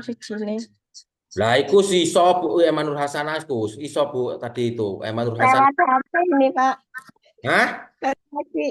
Sijine. Lah iku si iso Bu Emanur Hasanah iku iso Bu tadi itu Emanur Hasanah. Lewat apa ini Pak? Hah? Lagi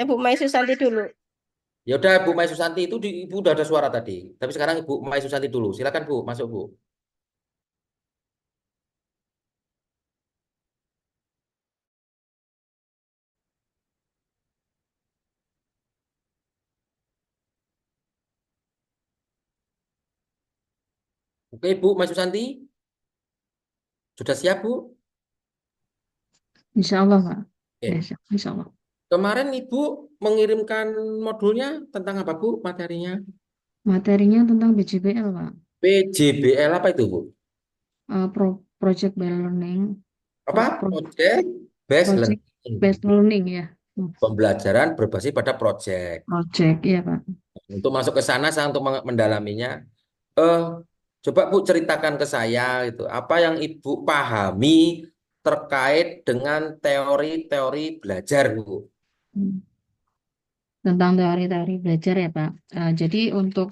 Ibu Mai Susanti dulu. Ya udah Bu Mai Susanti itu Ibu udah ada suara tadi. Tapi sekarang Ibu Mai Susanti dulu. Silakan Bu, masuk Bu. Oke Bu Mai Susanti, sudah siap Bu? Insya Allah Pak. Oke. Insya Allah. Kemarin Ibu mengirimkan modulnya tentang apa Bu materinya? Materinya tentang BJBL Pak. PJBL apa itu Bu? Project based learning. Apa? Project Based Project Learning. based learning ya. Pembelajaran berbasis pada project. Project ya Pak. Untuk masuk ke sana, saya untuk mendalaminya, eh, coba Bu ceritakan ke saya itu apa yang Ibu pahami terkait dengan teori-teori belajar Bu. Hmm. Tentang teori-teori belajar ya Pak. Jadi untuk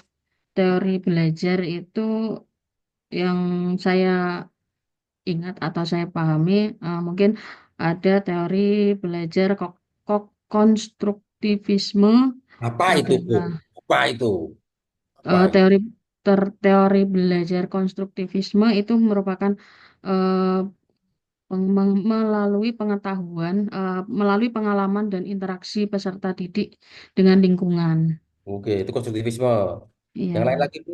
teori belajar itu yang saya ingat atau saya pahami, mungkin ada teori belajar konstruktivisme Apa itu Bu? adalah Apa itu? Apa itu? teori teori belajar konstruktivisme itu merupakan eh, melalui pengetahuan, melalui pengalaman dan interaksi peserta didik dengan lingkungan. Oke, itu konstruktivisme. Iya, Yang lain Pak. lagi Bu,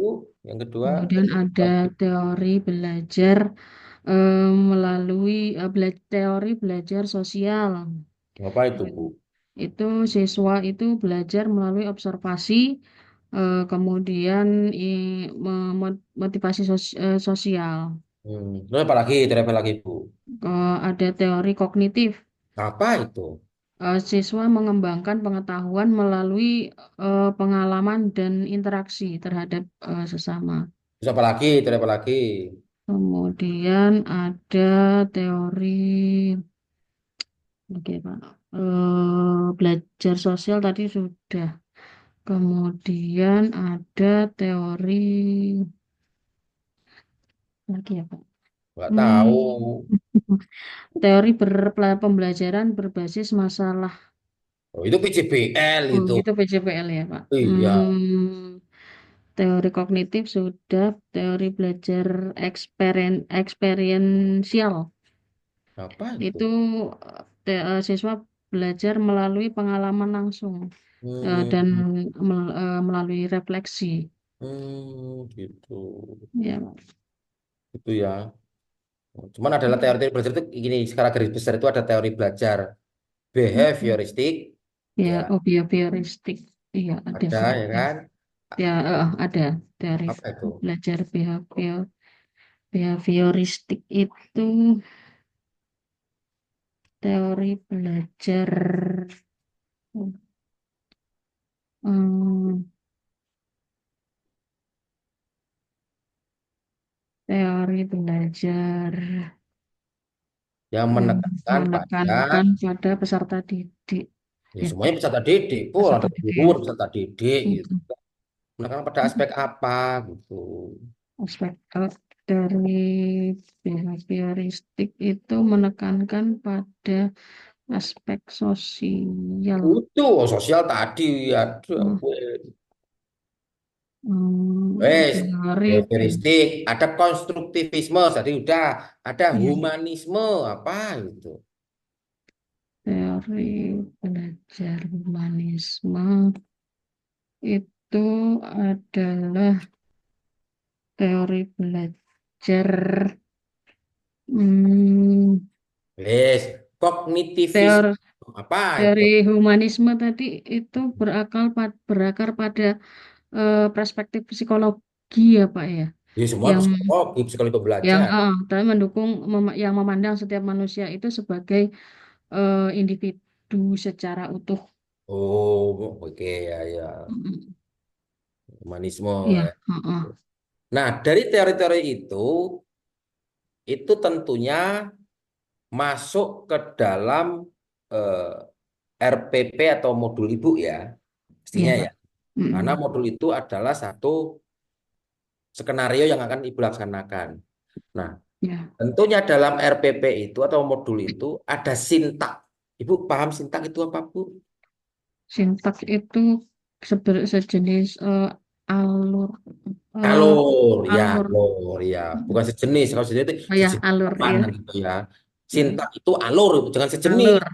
yang kedua, Kemudian ada teori belajar melalui teori belajar sosial. apa itu Ya. Bu? Itu siswa itu belajar melalui observasi, kemudian motivasi sosial. Terus apa lagi? Terus apa lagi Bu? Ada teori kognitif. Apa itu? Siswa mengembangkan pengetahuan melalui pengalaman dan interaksi terhadap sesama. Terus apa lagi? Terus apa lagi? Kemudian ada teori oke, Pak. Belajar sosial tadi sudah. Kemudian ada teori lagi ya, Pak. Nggak tahu. Hmm, teori pembelajaran berbasis masalah. Oh, itu PJBL Oh, itu. itu PJPL ya, Pak. Iya. Teori kognitif sudah, teori belajar eksperiensial. Apa itu? Itu siswa belajar melalui pengalaman langsung dan Hmm, melalui refleksi. gitu. Ya, Pak. Itu ya. Cuman adalah teori-teori belajar itu gini, secara garis besar itu ada teori belajar behavioristik, Ya, ya behavioristik. Iya, ada ada Pak. ya kan? Ya, ada teori Apa itu? belajar behavioristik itu teori belajar hmm, teori belajar Yang menekankan pada, menekankan pada peserta didik. ya Ya, semuanya peserta didik, pun ada peserta didik guru, ya. ada peserta didik, gitu. Hmm. Menekankan pada aspek apa, gitu. Aspek dari behavioristik itu menekankan pada aspek sosial. Itu oh, sosial tadi, aduh, Hmm, wes, teori behavioristik, ada konstruktivisme, tadi udah, ada ya, humanisme, apa itu? teori belajar humanisme itu adalah teori belajar hmm, Wes, kognitivisme, teori apa itu? teori humanisme tadi itu berakar pada perspektif psikologi ya Pak ya, Ya semua yang psikologi, psikologi belajar. tapi mendukung yang memandang setiap manusia itu sebagai individu secara utuh. Oh, oke ya, ya, Mm, humanisme Iya, ya. heeh, Nah, dari teori-teori itu tentunya masuk ke dalam eh, RPP atau modul ibu ya, iya pastinya ya. Pak. Karena Mm, modul itu adalah satu skenario yang akan Ibu laksanakan. Nah, Ya, tentunya dalam RPP itu atau modul itu ada sintak. Ibu paham sintak itu apa, Bu? sintaks itu sejenis alur eh, Alur, ya, alur alur, ya. Bukan sejenis. Kalau sejenis itu oh ya sejenis alur apaan ya. gitu ya. Mm, Sintak itu alur, Ibu. Jangan sejenis. alur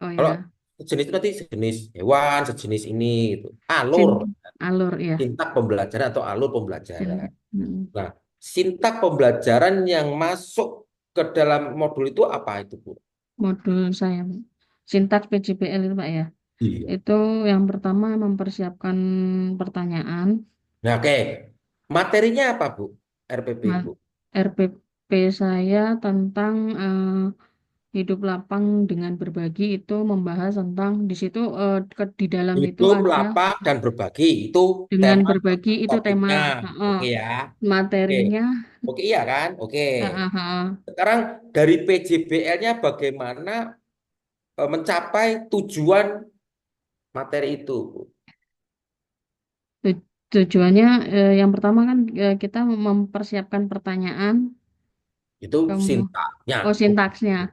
oh Kalau ya sejenis itu nanti sejenis hewan, sejenis ini gitu. Alur, sin alur ya sintak pembelajaran atau alur sin pembelajaran. mm, Nah, sintak pembelajaran yang masuk ke dalam modul itu apa itu, Bu? modul saya sintaks PJBL itu Pak ya. Iya. Itu yang pertama mempersiapkan pertanyaan. Nah, oke. Materinya apa, Bu? RPP, Ma- Bu. RPP saya tentang hidup lapang dengan berbagi itu membahas tentang di situ di dalam itu Hidup, ada lapang, dan berbagi. Itu dengan tema berbagi itu tema topiknya. Oke ya. Oke. materinya Oke, iya kan? Oke. eh, eh, Sekarang dari PJBL-nya bagaimana mencapai tujuan materi itu, Bu? tujuannya yang pertama kan kita mempersiapkan pertanyaan Itu kamu sintaknya. oh Oke. sintaksnya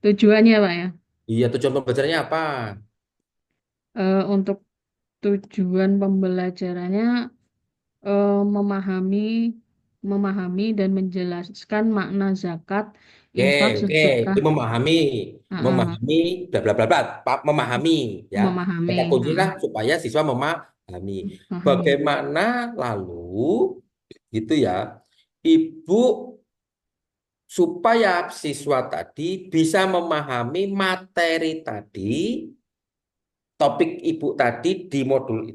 tujuannya Pak ya. Iya, tujuan pembelajarannya apa? Untuk tujuan pembelajarannya memahami memahami dan menjelaskan makna zakat, Oke, infak, oke, sedekah, itu memahami, eh, memahami, bla bla bla bla, memahami, ya. memahami, Kata kuncilah supaya siswa memahami. memahami Bagaimana lalu, gitu ya, ibu supaya siswa tadi bisa memahami materi tadi, topik ibu tadi di modul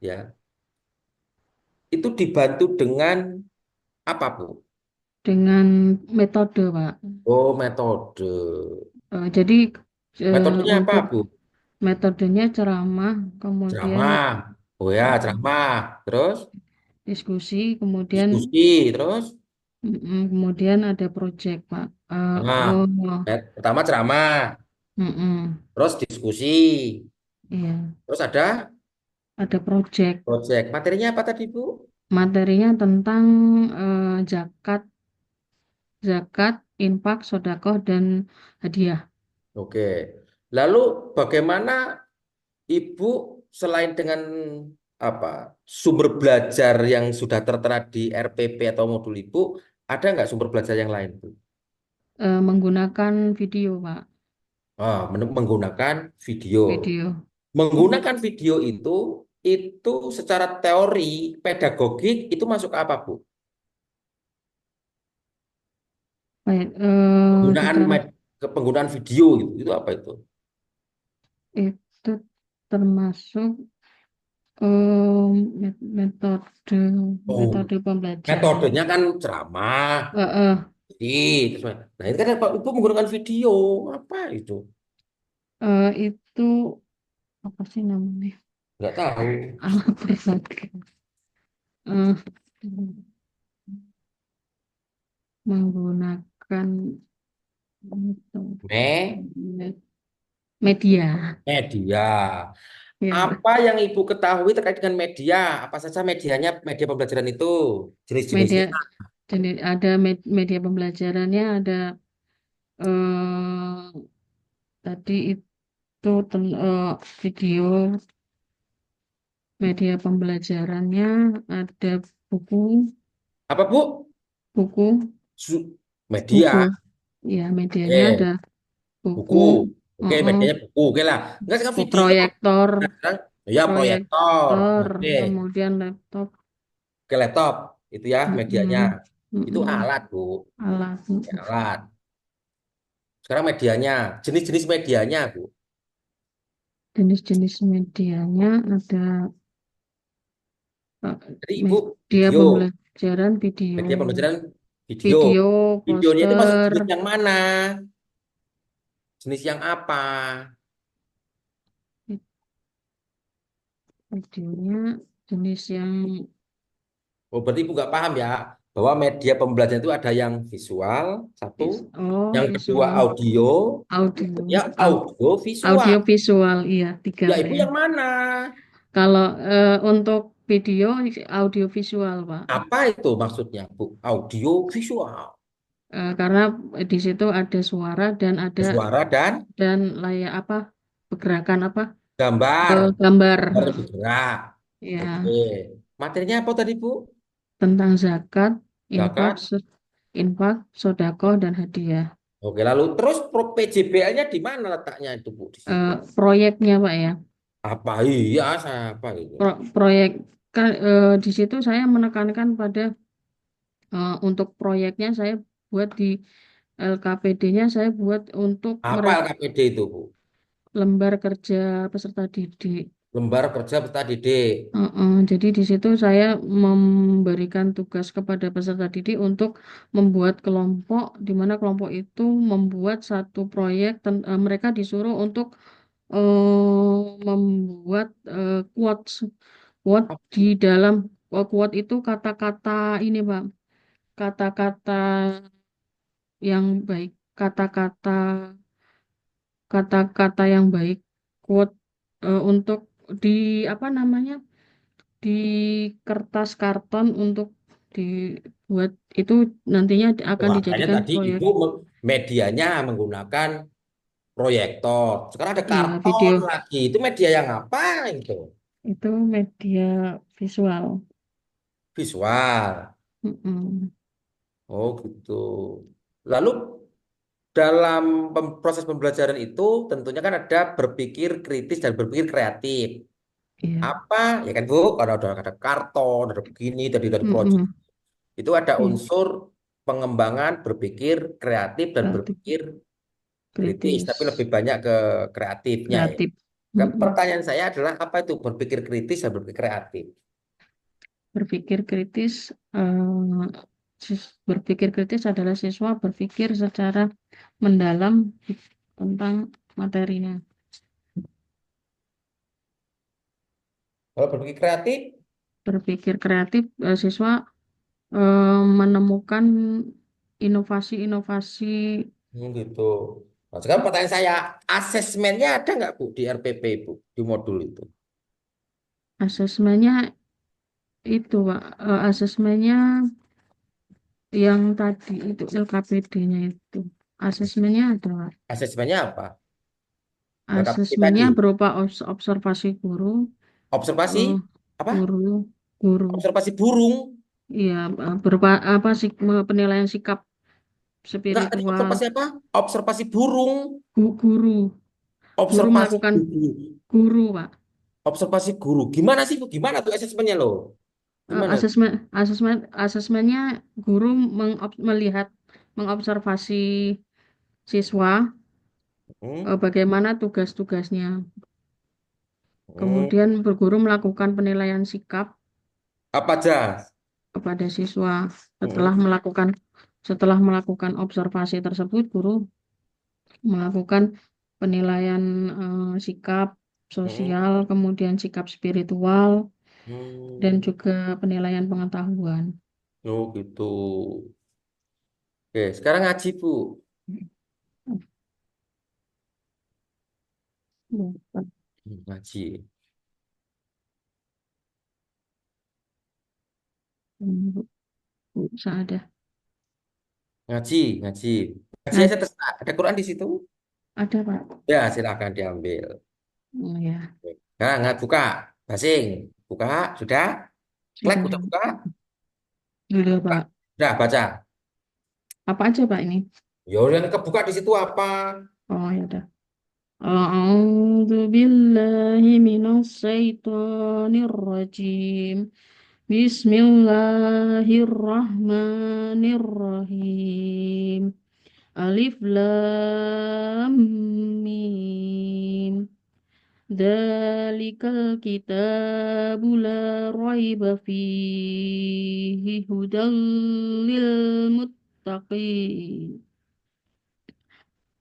ya, itu dibantu dengan apa, Bu? dengan metode, Pak. Oh, metode. Jadi Metodenya apa, untuk Bu? metodenya ceramah, kemudian Ceramah. Oh ya, mm, ceramah. Terus diskusi, kemudian diskusi, terus kemudian ada project, Pak. nah, pertama ceramah, terus diskusi, Iya, terus ada ada project. project. Materinya apa tadi, Bu? Materinya tentang zakat, infak, sedekah, dan hadiah. Oke. Lalu bagaimana Ibu selain dengan apa sumber belajar yang sudah tertera di RPP atau modul Ibu, ada nggak sumber belajar yang lain, Bu? Menggunakan video, Pak. Menggunakan video. Video. Menggunakan video itu secara teori pedagogik itu masuk ke apa, Bu? Baik, Penggunaan secara penggunaan video gitu. Itu apa itu? itu termasuk metode Oh, metode pembelajaran. metodenya kan ceramah, Eh, eh, terus, nah itu kan apa? Ibu menggunakan video apa itu? itu apa sih namanya? Nggak tahu. Alat berbagi. Eh, menggunakan Me media. media. Ya, Pak. Apa yang Ibu ketahui terkait dengan media? Apa saja medianya, media pembelajaran itu? Media Jenis-jenisnya. jadi ada media pembelajarannya ada eh, tadi itu video media pembelajarannya ada buku Apa, Bu? buku buku Media. ya medianya ada Eh, buku buku. Oke, uh-uh, medianya buku. Oke lah. Enggak sekarang video. proyektor Sekarang, ya proyektor. proyektor Oke. kemudian laptop Ke laptop. Itu ya medianya. mm-mm, Itu mm-mm, alat, Bu. alat Ya, alat. Sekarang medianya. Jenis-jenis medianya, Bu. jenis-jenis medianya ada uh, Jadi Ibu media video. pembelajaran video Media pembelajaran video. video Videonya itu masuk poster jenis yang mana? Jenis yang apa? videonya jenis yang Oh, berarti Ibu nggak paham ya. Bahwa media pembelajaran itu ada yang visual, satu. Yang kedua visual audio. audio Ya, au- audio visual. audio visual iya tiga Ya, Pak Ibu ya yang mana? kalau untuk video, audio visual, Pak. Apa itu maksudnya, Bu? Audio visual. Karena di situ ada suara Suara dan layak apa pergerakan apa gambar. gambar Gambar bergerak. Oke. ya Materinya apa tadi, Bu? tentang zakat, infak, Zakat. infak, sodako dan hadiah. Oke, lalu terus pro PJBL-nya di mana letaknya itu, Bu, di situ? Proyeknya Pak ya, Apa iya, saya apa itu? proyek di situ saya menekankan pada untuk proyeknya saya buat di LKPD-nya saya buat untuk Apa mereka LKPD itu, Bu? lembar kerja peserta didik. Lembar kerja peserta didik. Jadi di situ saya memberikan tugas kepada peserta didik untuk membuat kelompok, di mana kelompok itu membuat satu proyek. Mereka disuruh untuk membuat quotes, quote di dalam quote itu kata-kata ini, Pak, kata-kata yang baik, kata-kata kata-kata yang baik, quote untuk di apa namanya? Di kertas karton untuk dibuat itu nantinya akan Makanya dijadikan tadi proyek Ibu medianya menggunakan proyektor. Sekarang ada ya karton video lagi. Itu media yang apa itu? itu media visual. Visual. Mm-mm. Oh, gitu. Lalu dalam proses pembelajaran itu tentunya kan ada berpikir kritis dan berpikir kreatif. Iya. Apa? Ya kan, Bu? Karena udah ada karton, ada begini, dari proyek. Mm-mm. Itu ada Iya. unsur pengembangan berpikir kreatif dan Kreatif berpikir kritis, tapi kritis lebih banyak ke kreatifnya ya. kreatif. Mm-mm. Pertanyaan saya adalah apa itu berpikir kritis dan berpikir kreatif? Berpikir kritis berpikir kritis adalah siswa berpikir secara mendalam tentang materinya. Kalau berpikir kreatif, Berpikir kreatif siswa menemukan inovasi-inovasi. gitu. Nah, sekarang pertanyaan saya, asesmennya ada nggak, Bu, di RPP, Bu, di modul itu? Asesmennya itu Pak, asesmennya yang tadi itu LKPD-nya itu asesmennya ada Pak. Asesmennya apa? LKPP Asesmennya tadi. berupa observasi guru, Observasi eh, apa? guru guru Observasi burung. ya berupa apa sih penilaian sikap Enggak, tadi spiritual. observasi apa? Observasi burung. Guru guru Observasi melakukan guru. guru Pak. Observasi guru. Gimana sih, Bu? Gimana tuh asesmennya loh? Gimana? Asesmennya guru melihat mengobservasi siswa Hmm? bagaimana tugas-tugasnya. Hmm. Kemudian berguru melakukan penilaian sikap Apa aja? kepada siswa. Hmm. Setelah melakukan observasi tersebut, guru melakukan penilaian sikap Hmm. sosial, kemudian sikap spiritual, dan Hmm. juga penilaian pengetahuan. Oh, gitu. Oke, sekarang ngaji, Bu. Ngaji. Ada. Ngaji, ngaji. Ngaji Nah, aja terserah. Ada Quran di situ? ada Pak. Ya, silakan diambil. Ya, Nah, nggak buka. Basing. Buka, sudah? Klik, sudah. udah buka? Sudah Buka. Pak. Sudah, baca. Apa aja Pak ini? Ya, yang kebuka di situ apa? Oh ya udah. A'udzu billahi minas syaitonir rajim. Bismillahirrahmanirrahim. Alif lam mim. Dzalikal kitabu la raiba fihi hudal lil muttaqin.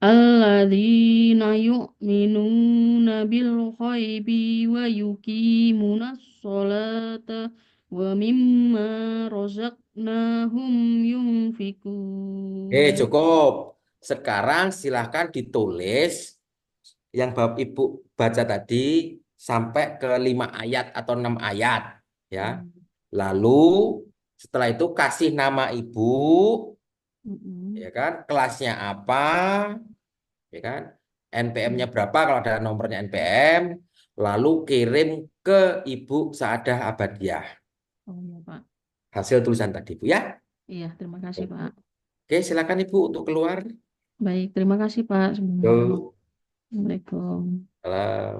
Alladzina yu'minuna bil ghaibi wa yuqimuna sholata wa mimma razaqnahum yunfikun. Cukup. Sekarang silahkan ditulis yang Bapak Ibu baca tadi sampai ke 5 ayat atau 6 ayat. ya. Hmm. Lalu setelah itu kasih nama ibu, Mm-mm. ya kan? Kelasnya apa, ya kan? NPM-nya Hmm. berapa kalau ada nomornya NPM, lalu kirim ke Ibu Saadah Abadiah Oh ya Pak. hasil tulisan tadi, Bu ya. Iya, terima kasih Pak. Oke, silakan Ibu untuk keluar. Baik, terima kasih Pak sebelumnya. Yo, Assalamualaikum. salam.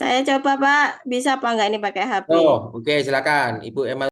Saya coba Pak, bisa apa enggak ini pakai HP? Oh, oke, silakan Ibu Emma.